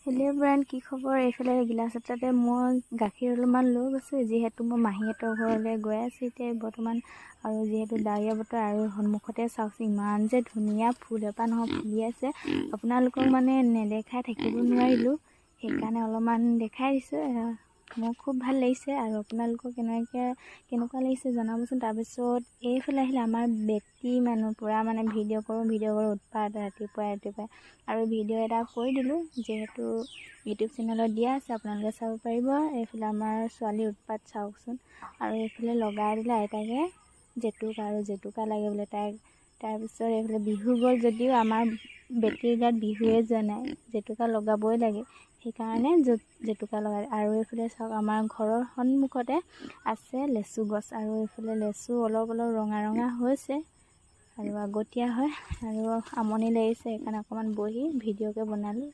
Hello' brand, কি খবৰ? এইফালে গিলাচ এটাতে মই গাখীৰ অলপমান লৈ গৈছোঁ, যিহেতু মই মাহীহঁতৰ ঘৰলৈ গৈ আছোঁ এতিয়া বৰ্তমান। আৰু যিহেতু ডাৱৰীয়া বতৰ, আৰু সন্মুখতে চাওকচোন ইমান যে ধুনীয়া ফুল এপাহ নহয় ফুলি আছে। আপোনালোকক মানে নেদেখাই থাকিব নোৱাৰিলোঁ, সেইকাৰণে অলপমান দেখাই দিছোঁ। মোৰ খুব ভাল লাগিছে, আৰু আপোনালোকক কেনেকুৱা লাগিছে জনাবচোন। তাৰপিছত এইফালে আহিলে আমাৰ বেটী মানুহ পূৰা মানে ভিডিঅ' কৰোঁ উৎপাত ৰাতিপুৱাই আৰু ভিডিঅ' এটা কৰি দিলোঁ, যিহেতু ইউটিউব চেনেলত দিয়া আছে, আপোনালোকে চাব পাৰিব। এইফালে আমাৰ ছোৱালী উৎপাত চাওকচোন, আৰু এইফালে লগাই দিলে আইতাকে জেতুকা লাগে বোলে তাইক। তাৰপিছত এইফালে বিহু গ'ল যদিও আমাৰ বেটীৰ গাত বিহুৱে যোৱা নাই, জেতুকা লগাবই লাগে, সেইকাৰণে জেতুকা লগাই। আৰু এইফালে চাওক, আমাৰ ঘৰৰ সন্মুখতে আছে লেচু গছ, আৰু এইফালে লেচু অলপ ৰঙা হৈছে, আৰু আগতীয়া হয়, আৰু আমনি লাগিছে সেইকাৰণে অকণমান বহি ভিডিঅ'কে বনালোঁ।